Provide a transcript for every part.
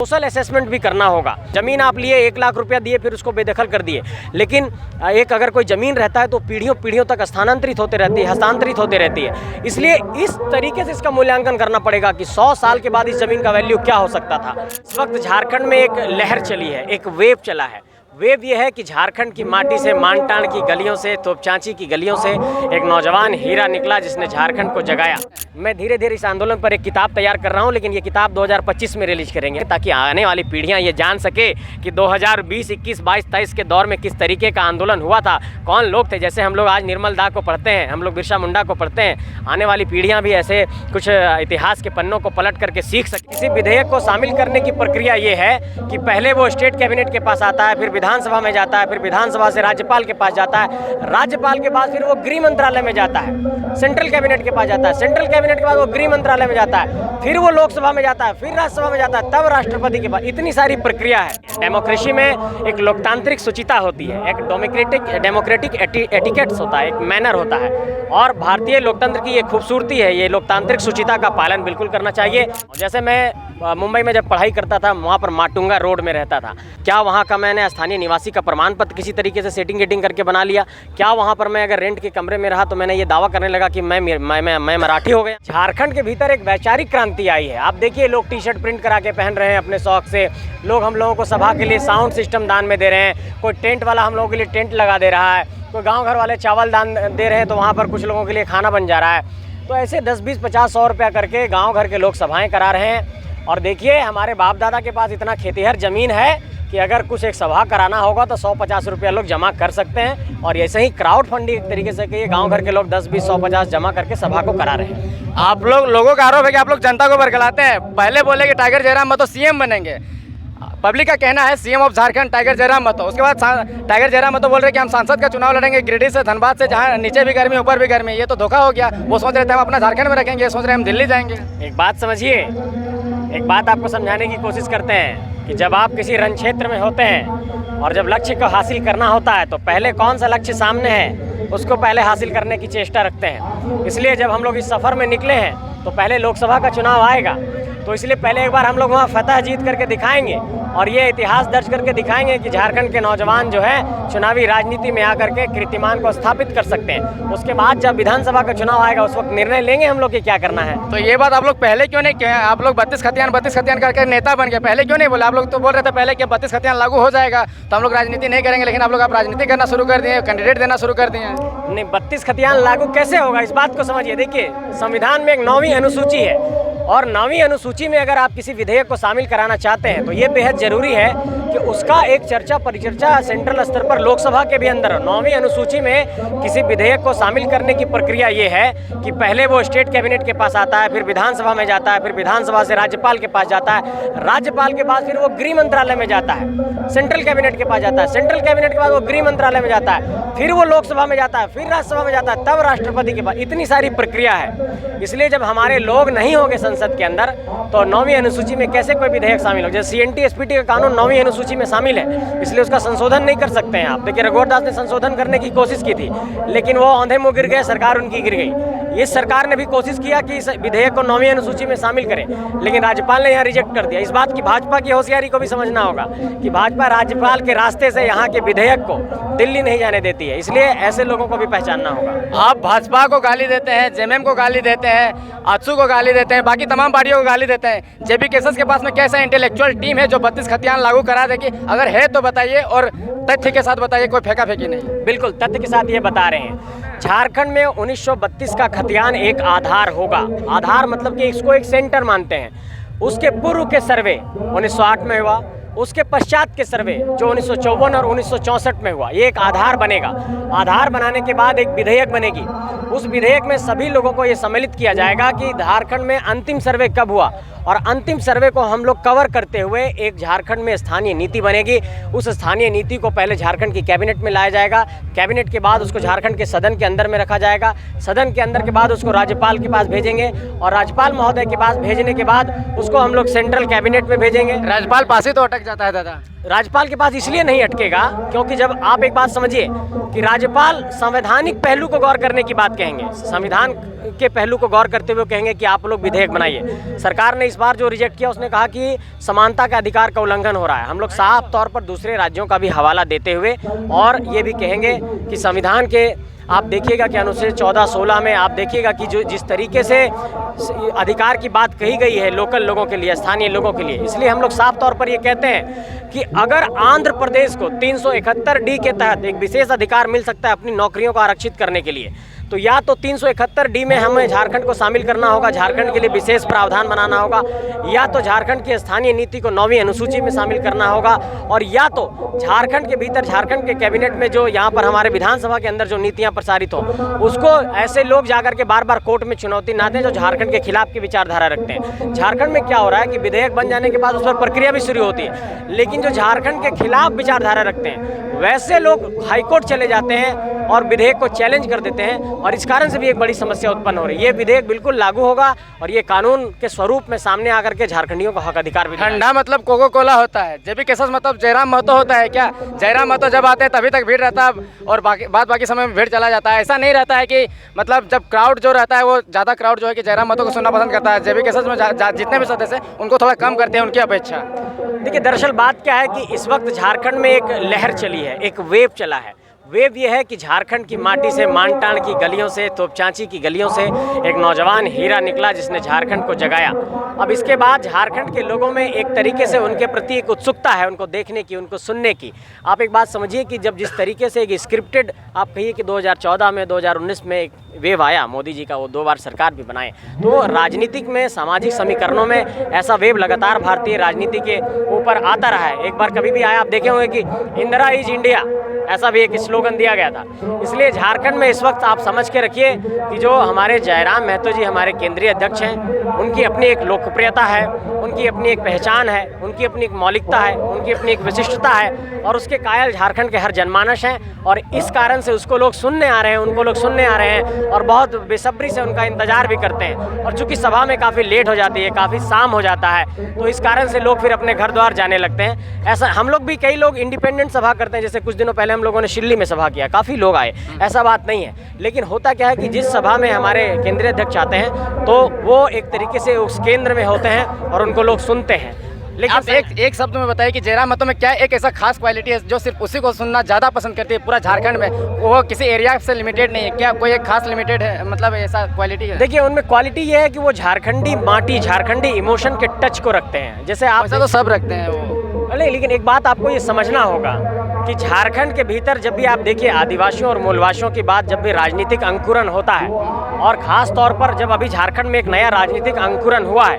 Social assessment भी करना होगा। जमीन आप लिए 1 लाख रुपया दिए, फिर उसको बेदखल कर दिए, लेकिन एक अगर कोई जमीन रहता है तो पीढ़ियों पीढ़ियों तक स्थानांतरित होते रहती है, हस्तांतरित होते रहती है। इसलिए इस तरीके से इसका मूल्यांकन करना पड़ेगा कि 100 साल के बाद इस जमीन का वैल्यू क्या हो सकता था। इस वक्त झारखंड में एक लहर चली है, एक वेव चला है। वेव ये है कि झारखंड की माटी से, मानटाण की गलियों से, तोपचांची की गलियों से एक नौजवान हीरा निकला जिसने झारखंड को जगाया। मैं धीरे धीरे इस आंदोलन पर एक किताब तैयार कर रहा हूँ, लेकिन ये किताब 2025 में रिलीज करेंगे ताकि आने वाली पीढ़ियाँ ये जान सके कि 2020, 21, 22, 23 के दौर में किस तरीके का आंदोलन हुआ था, कौन लोग थे। जैसे हम लोग आज निर्मल दा को पढ़ते हैं, हम लोग बिरसा मुंडा को पढ़ते हैं, आने वाली पीढ़ियाँ भी ऐसे कुछ इतिहास के पन्नों को पलट करके सीख सके। किसी विधेयक को शामिल करने की प्रक्रिया ये है कि पहले वो स्टेट कैबिनेट के पास आता है, फिर विधानसभा में जाता है, फिर विधानसभा से राज्यपाल के पास जाता है, राज्यपाल के बाद फिर वो गृह मंत्रालय में जाता है, सेंट्रल कैबिनेट के पास जाता है, सेंट्रल कैबिनेट के बाद वो गृह मंत्रालय में जाता है, फिर वो लोकसभा में जाता है, फिर राज्यसभा में जाता है, तब राष्ट्रपति के पास। इतनी सारी प्रक्रिया है। डेमोक्रेसी में एक लोकतांत्रिक शुचिता होती है, एक डेमोक्रेटिक एटिकेट्स होता है, एक मैनर होता है, और भारतीय लोकतंत्र की ये खूबसूरती है। ये लोकतांत्रिक शुचिता का पालन बिल्कुल करना चाहिए। जैसे मैं मुंबई में जब पढ़ाई करता था, वहाँ पर माटुंगा रोड में रहता था। क्या वहाँ का मैंने स्थानीय निवासी का प्रमाण पत्र किसी तरीके से सेटिंग करके बना लिया? क्या वहाँ पर मैं अगर रेंट के कमरे में रहा तो मैंने ये दावा करने लगा कि मैं मराठी हो गया? झारखंड के भीतर एक वैचारिक क्रांति आई है। आप देखिए, लोग टी शर्ट प्रिंट करा के पहन रहे हैं अपने शौक से। लोग हम लोगों को सभा के लिए साउंड सिस्टम दान में दे रहे हैं। कोई टेंट वाला हम लोगों के लिए टेंट लगा दे रहा है। कोई गाँव घर वाले चावल दान दे रहे हैं तो वहाँ पर कुछ लोगों के लिए खाना बन जा रहा है। तो ऐसे 10, 20, 50, 100 रुपया करके गाँव घर के लोग सभाएँ करा रहे हैं। और देखिए, हमारे बाप दादा के पास इतना खेतिहर ज़मीन है कि अगर कुछ एक सभा कराना होगा तो 100-50 रुपया लोग जमा कर सकते हैं। और ऐसे ही क्राउड फंडिंग एक तरीके से कि गांव घर के लोग 10, 20, 100-50 जमा करके सभा को करा रहे हैं। आप लोगों का आरोप है कि आप लोग जनता को बरगलाते हैं। पहले बोले कि टाइगर जयराम महतो सीएम बनेंगे। पब्लिक का कहना है CM of Jharkhand Tiger Jairam Mahato. उसके बाद टाइगर जयराम महतो बोल रहे हैं कि हम सांसद का चुनाव लड़ेंगे गिरिडीह से, धनबाद से, जहाँ नीचे भी गर्मी ऊपर भी गर्मी। ये तो धोखा हो गया। वो सोच रहे थे हम अपना झारखंड में रखेंगे, ये सोच रहे हैं हम दिल्ली जाएंगे। एक बात समझिए, एक बात आपको समझाने की कोशिश करते हैं कि जब आप किसी रण क्षेत्र में होते हैं और जब लक्ष्य को हासिल करना होता है तो पहले कौन सा लक्ष्य सामने है उसको पहले हासिल करने की चेष्टा रखते हैं। इसलिए जब हम लोग इस सफ़र में निकले हैं तो पहले लोकसभा का चुनाव आएगा, तो इसलिए पहले एक बार हम लोग वहाँ फतह जीत करके दिखाएंगे और ये इतिहास दर्ज करके दिखाएंगे कि झारखंड के नौजवान जो है चुनावी राजनीति में आकर के कीर्तिमान को स्थापित कर सकते हैं। उसके बाद जब विधानसभा का चुनाव आएगा उस वक्त निर्णय लेंगे हम लोग कि क्या करना है। तो ये बात आप लोग पहले क्यों नहीं किए? आप लोग 32 खतियान करके नेता बन गए, पहले क्यों नहीं बोले? आप लोग तो बोल रहे थे पहले कि 32 खतियान लागू हो जाएगा तो हम लोग राजनीति नहीं करेंगे, लेकिन आप राजनीति करना शुरू कर दिए, कैंडिडेट देना शुरू कर दिए। नहीं, 32 खतियान लागू कैसे होगा, इस बात को समझिए। देखिए, संविधान में एक 9वीं अनुसूची है और 9वीं अनुसूची में अगर आप किसी विधेयक को शामिल कराना चाहते हैं तो ये बेहद जरूरी है कि उसका एक चर्चा परिचर्चा सेंट्रल स्तर पर लोकसभा के भी अंदर। 9वीं अनुसूची में किसी विधेयक को शामिल करने की प्रक्रिया ये है कि पहले वो स्टेट कैबिनेट के पास आता है, फिर विधानसभा में जाता है, फिर विधानसभा से राज्यपाल के पास जाता है, राज्यपाल के बाद फिर वो गृह मंत्रालय में जाता है, सेंट्रल कैबिनेट के पास जाता है, सेंट्रल कैबिनेट के बाद वो गृह मंत्रालय में जाता है, फिर वो लोकसभा में जाता है, फिर राज्यसभा में जाता है, तब राष्ट्रपति के पास। इतनी सारी प्रक्रिया है। इसलिए जब हमारे लोग नहीं होंगे संसद के अंदर तो 9वीं अनुसूची में कैसे कोई विधेयक शामिल हो। जैसे CNT SPT का कानून 9वीं अनुसूची में शामिल है, इसलिए उसका संशोधन नहीं कर सकते हैं आप। देखिए, रघुवर दास ने संशोधन करने की कोशिश की थी, लेकिन वो औंधे मुँह गिर गए, सरकार उनकी गिर गई। इस सरकार ने भी कोशिश किया कि इस विधेयक को 9वीं अनुसूची में शामिल करें, लेकिन राज्यपाल ने यहाँ रिजेक्ट कर दिया। इस बात की भाजपा की होशियारी को भी समझना होगा कि भाजपा राज्यपाल के रास्ते से यहाँ के विधेयक को दिल्ली नहीं जाने देती है, इसलिए ऐसे लोगों को भी पहचानना होगा। आप भाजपा को गाली देते हैं, JMM को गाली देते हैं, आजसू को गाली देते हैं, बाकी तमाम पार्टियों को गाली देते हैं। JB केसस के पास में कैसा इंटेलेक्चुअल टीम है जो 32 खतियान लागू करा देगी? अगर है तो बताइए और तथ्य के साथ बताइए, कोई फेंका फेंकी नहीं। बिल्कुल तथ्य के साथ ये बता रहे हैं। झारखंड में 1932 का खतियान एक आधार होगा। आधार मतलब कि इसको एक सेंटर मानते हैं। उसके पूर्व के सर्वे 1908 में हुआ, उसके पश्चात के सर्वे जो 1954 और 1964 में हुआ, ये एक आधार बनेगा। आधार बनाने के बाद एक विधेयक बनेगी। उस विधेयक में सभी लोगों को ये सम्मिलित किया जाएगा कि झारखंड में अंतिम सर्वे कब हुआ, और अंतिम सर्वे को हम लोग कवर करते हुए एक झारखंड में स्थानीय नीति बनेगी। उस स्थानीय नीति को पहले झारखंड की कैबिनेट में लाया जाएगा, कैबिनेट के बाद उसको झारखंड के सदन के अंदर में रखा जाएगा, सदन के अंदर के बाद उसको राज्यपाल के पास भेजेंगे, और राज्यपाल महोदय के पास भेजने के बाद उसको हम लोग सेंट्रल कैबिनेट में भेजेंगे। राज्यपाल पास ही तो अटक अटक जाता है दादा? राज्यपाल के पास इसलिए नहीं अटकेगा क्योंकि जब आप एक बात समझिए कि राज्यपाल संवैधानिक पहलू को गौर करने की बात कहेंगे, संविधान के पहलू को गौर करते हुए कहेंगे कि आप लोग विधेयक बनाइए। सरकार ने इस बार जो रिजेक्ट किया उसने कहा कि समानता के अधिकार का उल्लंघन हो रहा है। हम लोग साफ तौर पर दूसरे राज्यों का भी हवाला देते हुए और ये भी कहेंगे कि संविधान के आप देखिएगा कि अनुच्छेद 14-16 में आप देखिएगा कि जो जिस तरीके से अधिकार की बात कही गई है लोकल लोगों के लिए, स्थानीय लोगों के लिए, इसलिए हम लोग साफ तौर पर ये कहते हैं कि अगर आंध्र प्रदेश को 371D के तहत एक विशेष अधिकार मिल सकता है अपनी नौकरियों को आरक्षित करने के लिए, तो या तो 371D में हमें झारखंड को शामिल करना होगा, झारखंड के लिए विशेष प्रावधान बनाना होगा, या तो झारखंड की स्थानीय नीति को 9वीं अनुसूची में शामिल करना होगा, और या तो झारखंड के भीतर झारखंड के कैबिनेट में जो यहाँ पर हमारे विधानसभा के अंदर जो नीतियाँ प्रसारित हो उसको ऐसे लोग जाकर के बार बार कोर्ट में चुनौती ना दें जो झारखंड के खिलाफ की विचारधारा रखते हैं। झारखंड में क्या हो रहा है कि विधेयक बन जाने के बाद उस पर प्रक्रिया भी शुरू होती है, लेकिन जो झारखंड के खिलाफ विचारधारा रखते हैं वैसे लोग हाईकोर्ट चले जाते हैं और विधेयक को चैलेंज कर देते हैं, और इस कारण से भी एक बड़ी समस्या उत्पन्न हो रही है। ये विधेयक बिल्कुल लागू होगा और ये कानून के स्वरूप में सामने आकर के झारखंडियों का हक अधिकार भी ठंडा मतलब कोको कोला होता है, जेबी केसेस मतलब जयराम महतो होता है क्या? जयराम महतो जब आते हैं तभी तक भीड़ रहता है और बाकी समय में भीड़ चला जाता है। ऐसा नहीं रहता है कि मतलब जब क्राउड जो रहता है वो ज़्यादा क्राउड जो है कि जयराम महतो को सुनना पसंद करता है, जेबी केसेस में जितने भी सदस्य हैं उनको थोड़ा कम करते हैं उनकी अपेक्षा। देखिए, दरअसल बात क्या है कि इस वक्त झारखंड में एक लहर चली है, एक वेव चला है। वेव ये है कि झारखंड की माटी से, मानटाण की गलियों से, तोपचांची की गलियों से एक नौजवान हीरा निकला जिसने झारखंड को जगाया। अब इसके बाद झारखंड के लोगों में एक तरीके से उनके प्रति एक उत्सुकता है, उनको देखने की, उनको सुनने की। आप एक बात समझिए कि जब जिस तरीके से एक स्क्रिप्टेड, आप कहिए कि 2014 में, 2019 में एक वेव आया मोदी जी का, वो 2 बार सरकार भी बनाए, तो राजनीतिक में, सामाजिक समीकरणों में ऐसा वेव लगातार भारतीय राजनीति के ऊपर आता रहा है। एक बार कभी भी आया, आप देखे होंगे कि इंदिरा इज इंडिया, ऐसा भी एक स्लोगन दिया गया था। इसलिए झारखंड में इस वक्त आप समझ के रखिए कि जो हमारे जयराम महतो जी हमारे केंद्रीय अध्यक्ष हैं, उनकी अपनी एक लोकप्रियता है, उनकी अपनी एक पहचान है, उनकी अपनी एक मौलिकता है, उनकी अपनी एक विशिष्टता है, और उसके कायल झारखंड के हर जनमानस हैं, और इस कारण से उसको लोग सुनने आ रहे हैं, उनको लोग सुनने आ रहे हैं और बहुत बेसब्री से उनका इंतजार भी करते हैं। और चूंकि सभा में काफ़ी लेट हो जाती है, काफ़ी शाम हो जाता है, तो इस कारण से लोग फिर अपने घर द्वार जाने लगते हैं। ऐसा हम लोग भी, कई लोग इंडिपेंडेंट सभा करते हैं, जैसे कुछ दिनों पहले हम लोगों ने शिल्ली में सभा किया, काफ़ी लोग आए, ऐसा बात नहीं है। लेकिन होता क्या है कि जिस सभा में हमारे केंद्रीय अध्यक्ष आते हैं तो वो एक तरीके से उस केंद्र में होते हैं और उनको लोग सुनते हैं। लेकिन आप एक शब्द में बताइए कि जयराम महतो में क्या एक ऐसा खास क्वालिटी है जो सिर्फ उसी को सुनना ज़्यादा पसंद करती है पूरा झारखंड में? वो किसी एरिया से लिमिटेड नहीं है क्या? कोई एक खास लिमिटेड है, मतलब ऐसा क्वालिटी है? देखिए, उनमें क्वालिटी ये है कि वो झारखंडी माटी, झारखंडी इमोशन के टच को रखते हैं। जैसे आप तो सब रखते हैं वो, लेकिन एक बात आपको ये समझना होगा कि झारखंड के भीतर जब भी आप देखिए आदिवासियों और मूलवासियों की बात, जब भी राजनीतिक अंकुरन होता है, और ख़ास तौर पर जब अभी झारखंड में एक नया राजनीतिक अंकुरन हुआ है,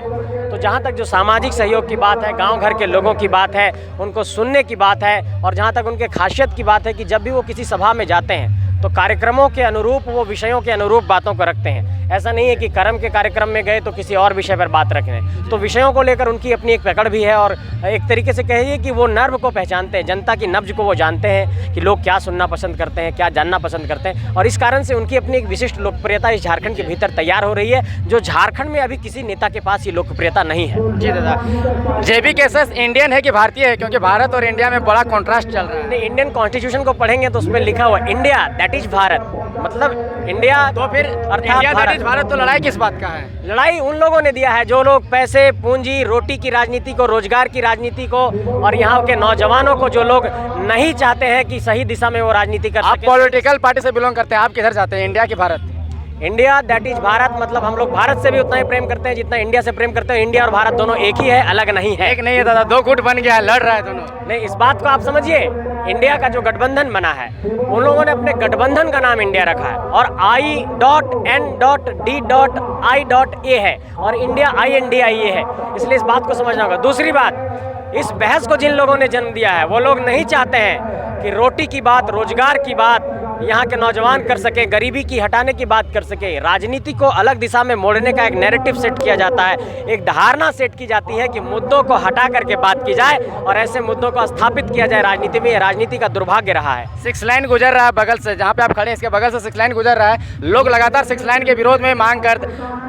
तो जहाँ तक जो सामाजिक सहयोग की बात है, गांव घर के लोगों की बात है, उनको सुनने की बात है, और जहाँ तक उनके खासियत की बात है कि जब भी वो किसी सभा में जाते हैं तो कार्यक्रमों के अनुरूप, वो विषयों के अनुरूप बातों को रखते हैं। ऐसा नहीं है कि कर्म के कार्यक्रम में गए तो किसी और विषय पर बात रख रहे हैं। तो विषयों को लेकर उनकी अपनी एक पकड़ भी है, और एक तरीके से कहिए कि वो नर्व को पहचानते हैं, जनता की नब्ज को वो जानते हैं कि लोग क्या सुनना पसंद करते हैं, क्या जानना पसंद करते हैं, और इस कारण से उनकी अपनी एक विशिष्ट लोकप्रियता इस झारखंड के भीतर तैयार हो रही है, जो झारखंड में अभी किसी नेता के पास ये लोकप्रियता नहीं है। जी दादा, जेबी केसेस इंडियन है कि भारतीय है? क्योंकि भारत और इंडिया में बड़ा कॉन्ट्रास्ट चल रहा है। नहीं, इंडियन कॉन्स्टिट्यूशन को पढ़ेंगे तो उसमें लिखा हुआ इंडिया दैट इज भारत, मतलब इंडिया, तो फिर अर्थात भारत, तो लड़ाई किस बात का है? लड़ाई उन लोगों ने दिया है जो लोग पैसे, पूंजी, रोटी की राजनीति को, रोजगार की राजनीति को, और यहाँ के नौजवानों को जो लोग नहीं चाहते हैं कि सही दिशा में वो राजनीति कर आप पॉलिटिकल पार्टी से बिलोंग करते हैं, आप किधर जाते हैं, इंडिया की Bharat? India that is Bharat, मतलब हम लोग भारत से भी उतना ही प्रेम करते हैं जितना इंडिया से प्रेम करते हैं। इंडिया और भारत दोनों एक ही है, अलग नहीं है। एक नहीं है दादा, 2 गुट बन गया है, लड़ रहा है दोनों। नहीं, इस बात को आप समझिए, इंडिया का जो गठबंधन बना है, उन लोगों ने अपने गठबंधन का नाम इंडिया रखा है, और I.N.D.I.A है, और इंडिया INDIA है, इसलिए इस बात को समझना होगा। दूसरी बात, इस बहस को जिन लोगों ने जन्म दिया है वो लोग नहीं चाहते हैं कि रोटी की बात, रोजगार की बात, यहाँ के नौजवान कर सके, गरीबी की हटाने की बात कर सके, राजनीति को अलग दिशा में मोड़ने का एक नैरेटिव सेट किया जाता है, एक धारणा सेट की जाती है कि मुद्दों को हटा करके बात की जाए और ऐसे मुद्दों को स्थापित किया जाए राजनीति में। राजनीति का दुर्भाग्य रहा है। 6 लाइन गुजर रहा है बगल से, जहाँ पे आप खड़े हैं इसके बगल से 6 लाइन गुजर रहा है। लोग लगातार 6 लाइन के विरोध में मांग कर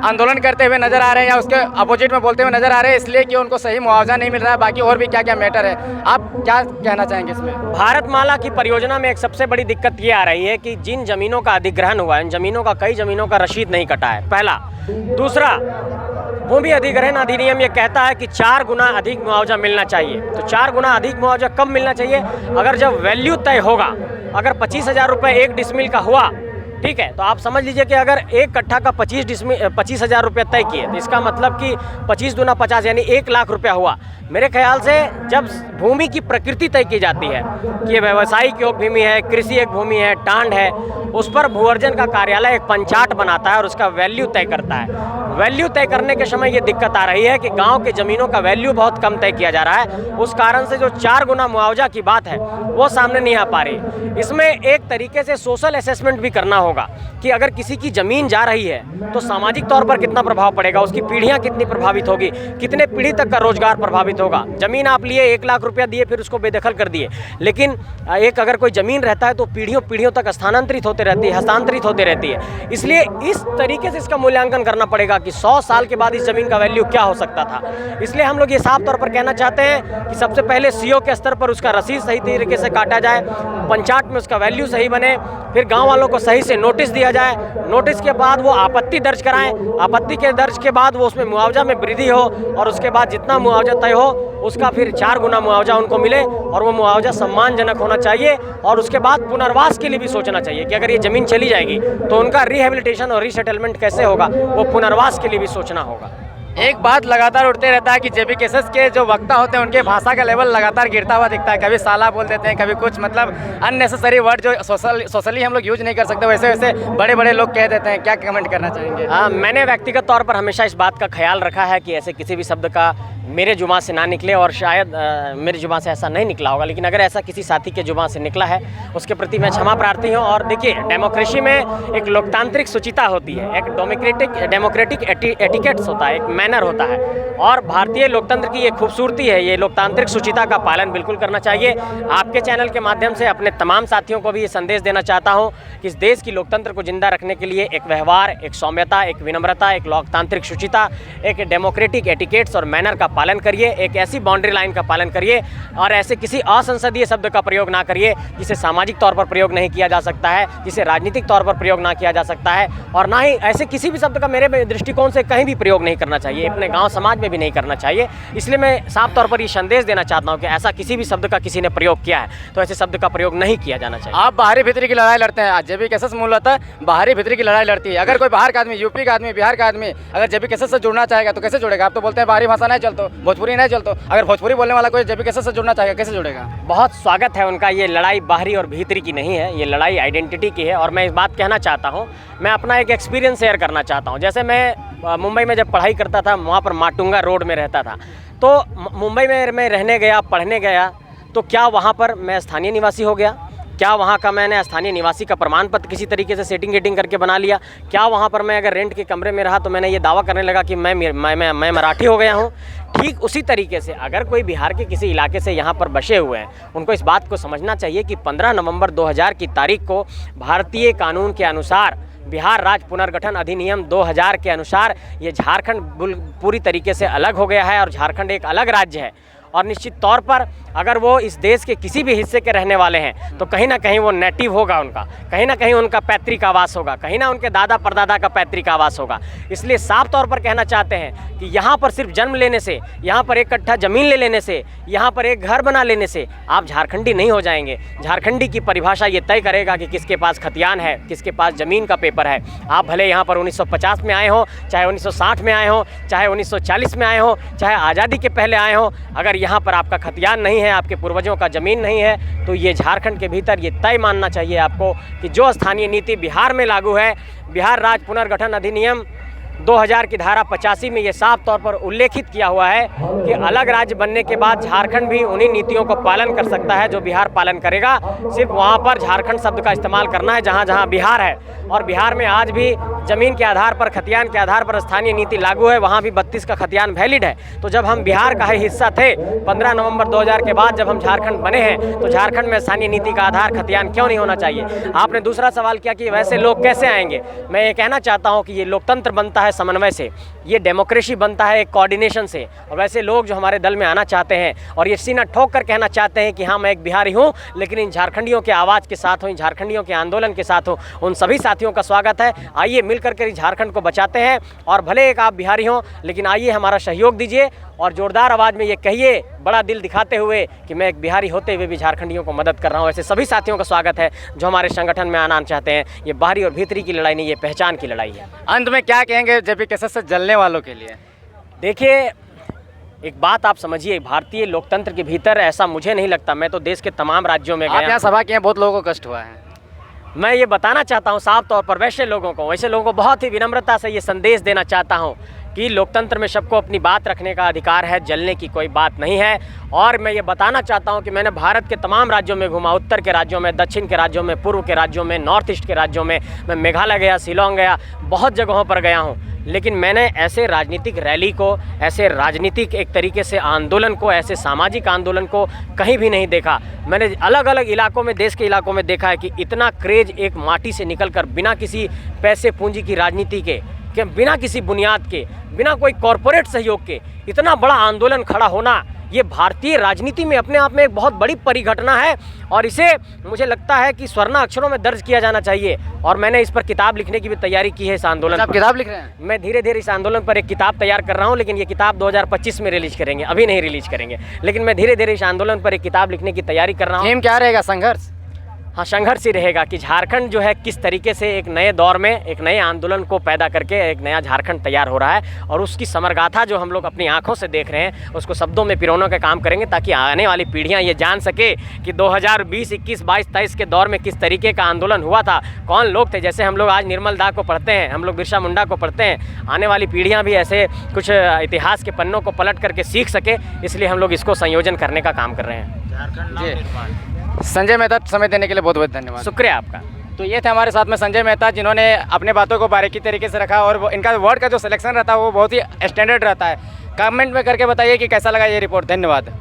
आंदोलन करते हुए नजर आ रहे हैं या उसके अपोजिट में बोलते हुए नजर आ रहे हैं, इसलिए कि उनको सही मुआवजा नहीं मिल रहा है। बाकी और भी क्या क्या मैटर है, आप क्या कहना चाहेंगे इसमें? भारतमाला की परियोजना में एक सबसे बड़ी दिक्कत ये आ रही है कि जिन जमीनों का अधिग्रहण हुआ है, इन जमीनों का कई जमीनों का रसीद नहीं कटा है, पहला। दूसरा, भूमि अधिग्रहण अधिनियम ये कहता है कि 4 गुना अधिक मुआवजा मिलना चाहिए। तो 4 गुना अधिक मुआवजा कब मिलना चाहिए? अगर जब वैल्यू तय होगा। अगर 25,000 रुपये 1 डिसमिल का हुआ, ठीक है, तो आप समझ लीजिए कि अगर 1 कट्ठा का 25,000 रुपये तय किए, तो इसका मतलब कि 25 दूना 50 यानी 1 लाख रुपया हुआ। मेरे ख्याल से जब भूमि की प्रकृति तय की जाती है कि व्यावसायिक योग्य भूमि है, कृषि एक भूमि है, टांड है, उस पर भू अर्जन का कार्यालय एक पंचाट बनाता है और उसका वैल्यू तय करता है। वैल्यू तय करने के समय ये दिक्कत आ रही है कि गांव के ज़मीनों का वैल्यू बहुत कम तय किया जा रहा है। उस कारण से जो 4 गुना मुआवजा की बात है वो सामने नहीं आ पा रही। इसमें एक तरीके से सोशल असेसमेंट भी करना होगा कि अगर किसी की ज़मीन जा रही है तो सामाजिक तौर पर कितना प्रभाव पड़ेगा, उसकी पीढ़ियाँ कितनी प्रभावित होगी, कितने पीढ़ी तक का रोजगार प्रभावित होगा। ज़मीन आप लिए 1 लाख रुपया दिए, फिर उसको बेदखल कर दिए, लेकिन एक अगर कोई ज़मीन रहता है तो पीढ़ियों तक स्थानांतरित होते रहती है, हस्तांतरित होते रहती है। इसलिए इस तरीके से इसका मूल्यांकन करना पड़ेगा कि 100 साल के बाद इस ज़मीन का वैल्यू क्या हो सकता था। इसलिए हम लोग ये साफ तौर पर कहना चाहते हैं कि सबसे पहले सीओ के स्तर पर उसका रसीद सही तरीके से काटा जाए, पंचायत में उसका वैल्यू सही बने, फिर गाँव वालों को सही से नोटिस दिया जाए। नोटिस के बाद वो आपत्ति दर्ज कराएं, आपत्ति के दर्ज के बाद वो उसमें मुआवजा में वृद्धि हो और उसके बाद जितना मुआवजा तय हो उसका फिर 4 गुना मुआवजा उनको मिले और वो मुआवजा सम्मानजनक होना चाहिए। और उसके बाद पुनर्वास के लिए भी सोचना चाहिए कि अगर ये ज़मीन चली जाएगी तो उनका रिहेबिलिटेशन और रीसेटलमेंट कैसे होगा, वो पुनर्वास के लिए भी सोचना होगा। एक बात लगातार उठते रहता है कि जेबी केसेस के जो वक्ता होते हैं उनके भाषा का लेवल लगातार गिरता हुआ दिखता है। कभी साला बोल देते हैं, कभी कुछ, मतलब अननेसेसरी वर्ड जो सोशली हम लोग यूज नहीं कर सकते, वैसे वैसे बड़े बड़े लोग कह देते हैं। क्या कमेंट करना चाहेंगे? मैंने व्यक्तिगत तौर पर हमेशा इस बात का ख्याल रखा है कि ऐसे किसी भी शब्द का मेरे जुबान से ना निकले, और शायद मेरी जुबान से ऐसा नहीं निकला होगा, लेकिन अगर ऐसा किसी साथी के जुबान से निकला है उसके प्रति मैं क्षमा प्रार्थी हूँ। और देखिए, डेमोक्रेसी में एक लोकतांत्रिक शुचिता होती है, एक डेमोक्रेटिक एटिकेट्स होता है, एक मैनर होता है, और भारतीय लोकतंत्र की ये खूबसूरती है। ये लोकतांत्रिक शुचिता का पालन बिल्कुल करना चाहिए। आपके चैनल के माध्यम से अपने तमाम साथियों को भी ये संदेश देना चाहता हूँ कि इस देश की लोकतंत्र को जिंदा रखने के लिए एक व्यवहार, एक सौम्यता, एक विनम्रता, एक लोकतांत्रिक शुचिता, एक डेमोक्रेटिक एटिकेट्स और मैनर का पालन करिए, एक ऐसी बाउंड्री लाइन का पालन करिए और ऐसे किसी असंसदीय शब्द का प्रयोग ना करिए जिसे सामाजिक तौर पर प्रयोग नहीं किया जा सकता है, जिसे राजनीतिक तौर पर प्रयोग ना किया जा सकता है, और ना ही ऐसे किसी भी शब्द का मेरे दृष्टिकोण से कहीं भी प्रयोग नहीं करना चाहिए, अपने गांव समाज में भी नहीं करना चाहिए। इसलिए मैं साफ तौर पर ये संदेश देना चाहता हूँ कि ऐसा किसी भी शब्द का किसी ने प्रयोग किया है तो ऐसे शब्द का प्रयोग नहीं किया जाना चाहिए। आप बाहरी भीतरी की लड़ाई लड़ते हैं, जेबी केसेस मूलतः बाहरी भीतरी की लड़ाई लड़ती है। अगर कोई बाहर का आदमी, यूपी का आदमी, बिहार का आदमी अगर जेबी केसेस से जुड़ना चाहेगा तो कैसे जुड़ेगा? आप तो बोलते हैं बाहरी भाषा नहीं चलतो, भोजपुरी नहीं चलतो। अगर भोजपुरी बोलने वाला कोई जेबी केसेस से जुड़ना चाहेगा कैसे जुड़ेगा? बहुत स्वागत है उनका। ये लड़ाई बाहरी और भीतरी की नहीं है, ये लड़ाई आइडेंटिटी की है। और मैं इस बात कहना चाहता हूँ, मैं अपना एक एक्सपीरियंस शेयर करना चाहता हूँ। जैसे मैं मुंबई में जब पढ़ाई करता था, वहाँ पर माटुंगा रोड में रहता था, तो मुंबई में मैं रहने गया, पढ़ने गया, तो क्या वहाँ पर मैं स्थानीय निवासी हो गया? क्या वहाँ का मैंने स्थानीय निवासी का प्रमाण पत्र किसी तरीके से सेटिंग करके बना लिया? क्या वहाँ पर मैं अगर रेंट के कमरे में रहा तो मैंने ये दावा करने लगा कि मैं मराठी हो गया हूँ? ठीक उसी तरीके से अगर कोई बिहार के किसी इलाके से यहाँ पर बसे हुए हैं, उनको इस बात को समझना चाहिए कि 15 नवंबर 2000 की तारीख को भारतीय कानून के अनुसार, बिहार राज्य पुनर्गठन अधिनियम 2000 के अनुसार ये झारखंड पूरी तरीके से अलग हो गया है और झारखंड एक अलग राज्य है। और निश्चित तौर पर अगर वो इस देश के किसी भी हिस्से के रहने वाले हैं तो कहीं ना कहीं वो नेटिव होगा, उनका कहीं ना कहीं उनका पैतृक आवास होगा, कहीं ना उनके दादा परदादा का पैतृक आवास होगा। इसलिए साफ तौर पर कहना चाहते हैं कि यहाँ पर सिर्फ जन्म लेने से, यहाँ पर एक कट्ठा ज़मीन ले लेने से, यहाँ पर एक घर बना लेने से आप झारखंडी नहीं हो जाएंगे। झारखंडी की परिभाषा ये तय करेगा कि किसके पास खतियान है, किसके पास ज़मीन का पेपर है। आप भले यहाँ पर 1950 में आए हो, चाहे 1960 में आए हो, चाहे 1940 में आए हो, चाहे आज़ादी के पहले आए हो, अगर यहाँ पर आपका खतियान नहीं है, आपके पूर्वजों का ज़मीन नहीं है, तो ये झारखंड के भीतर ये तय मानना चाहिए आपको कि जो स्थानीय नीति बिहार में लागू है, बिहार राज्य पुनर्गठन अधिनियम 2000 की धारा 85 में ये साफ तौर पर उल्लेखित किया हुआ है कि अलग राज्य बनने के बाद झारखंड भी उन्हीं नीतियों को पालन कर सकता है जो बिहार पालन करेगा। सिर्फ वहाँ पर झारखंड शब्द का इस्तेमाल करना है जहाँ जहाँ बिहार है, और बिहार में आज भी ज़मीन के आधार पर, खतियान के आधार पर स्थानीय नीति लागू है, वहाँ भी 32 का खतियान वैलिड है। तो जब हम बिहार का ही हिस्सा थे 15 नवंबर 2000 के बाद जब हम झारखंड बने हैं, तो झारखंड में स्थानीय नीति का आधार खतियान क्यों नहीं होना चाहिए। आपने दूसरा सवाल किया कि वैसे लोग कैसे आएंगे। मैं ये कहना चाहता हूँ कि ये लोकतंत्र बनता है समन्वय से, ये डेमोक्रेसी बनता है एक कोऑर्डिनेशन से। और वैसे लोग जो हमारे दल में आना चाहते हैं और ये सीना ठोक कर कहना चाहते हैं कि हाँ मैं एक बिहारी हूँ, लेकिन इन झारखंडियों के आवाज़ के साथ हूँ, इन झारखंडियों के आंदोलन के साथ हूँ, उन सभी साथियों का स्वागत है। आइए मिलकर के झारखंड को बचाते हैं। और भले एक आप बिहारी हों, लेकिन आइए हमारा सहयोग दीजिए और जोरदार आवाज़ में ये कहिए, बड़ा दिल दिखाते हुए, कि मैं एक बिहारी होते हुए भी झारखंडियों को मदद कर रहा हूँ। ऐसे सभी साथियों का स्वागत है जो हमारे संगठन में आना चाहते हैं। ये बाहरी और भीतरी की लड़ाई नहीं, ये पहचान की लड़ाई है। अंत में क्या कहेंगे जेपी केसर से जलने वालों के लिए? देखिए, एक बात आप समझिए, भारतीय लोकतंत्र के भीतर ऐसा मुझे नहीं लगता। मैं तो देश के तमाम राज्यों में आप गया। यहाँ सभा किए हैं, बहुत लोगों को कष्ट हुआ है। मैं ये बताना चाहता हूँ साफ तौर पर वैसे लोगों को बहुत ही विनम्रता से ये संदेश देना चाहता हूँ कि लोकतंत्र में सबको अपनी बात रखने का अधिकार है, जलने की कोई बात नहीं है। और मैं ये बताना चाहता हूँ कि मैंने भारत के तमाम राज्यों में घूमा, उत्तर के राज्यों में, दक्षिण के राज्यों में, पूर्व के राज्यों में, नॉर्थ ईस्ट के राज्यों में, मैं मेघालय गया, शिलोंग गया, बहुत जगहों पर गया हूँ। लेकिन मैंने ऐसे राजनीतिक रैली को, ऐसे राजनीतिक एक तरीके से आंदोलन को, ऐसे सामाजिक आंदोलन को कहीं भी नहीं देखा। मैंने अलग अलग इलाकों में, देश के इलाकों में देखा है कि इतना क्रेज एक माटी से निकलकर, बिना किसी पैसे पूंजी की राजनीति के, बिना किसी बुनियाद के, बिना कोई कॉरपोरेट सहयोग के इतना बड़ा आंदोलन खड़ा होना, ये भारतीय राजनीति में अपने आप में एक बहुत बड़ी परिघटना है। और इसे मुझे लगता है कि स्वर्ण अक्षरों में दर्ज किया जाना चाहिए। और मैंने इस पर किताब लिखने की भी तैयारी की है। इस आंदोलन आप किताब लिख रहे हैं? मैं धीरे धीरे इस आंदोलन पर एक किताब तैयार कर रहा हूँ, लेकिन ये किताब 2025 में रिलीज करेंगे, अभी नहीं रिलीज करेंगे। लेकिन मैं धीरे धीरे इस आंदोलन पर एक किताब लिखने की तैयारी कर रहा हूँ। थीम क्या रहेगा? संघर्ष? हाँ, संघर्ष ही रहेगा कि झारखंड जो है किस तरीके से एक नए दौर में, एक नए आंदोलन को पैदा करके एक नया झारखंड तैयार हो रहा है। और उसकी समरगाथा जो हम लोग अपनी आंखों से देख रहे हैं, उसको शब्दों में पिरोने का काम करेंगे, ताकि आने वाली पीढ़ियां ये जान सके कि 2020, 21, 22, 23 के दौर में किस तरीके का आंदोलन हुआ था, कौन लोग थे। जैसे हम लोग आज निर्मल दा को पढ़ते हैं, हम लोग बिरसा मुंडा को पढ़ते हैं, आने वाली पीढ़ियाँ भी ऐसे कुछ इतिहास के पन्नों को पलट करके सीख सके, इसलिए हम लोग इसको संयोजन करने का काम कर रहे हैं। संजय मेहता, समय देने के लिए बहुत बहुत धन्यवाद। शुक्रिया आपका। तो ये थे हमारे साथ में संजय मेहता, जिन्होंने अपने बातों को बारीकी तरीके से रखा और इनका वर्ड का जो सिलेक्शन रहता है वो बहुत ही स्टैंडर्ड रहता है। कमेंट में करके बताइए कि कैसा लगा ये रिपोर्ट। धन्यवाद।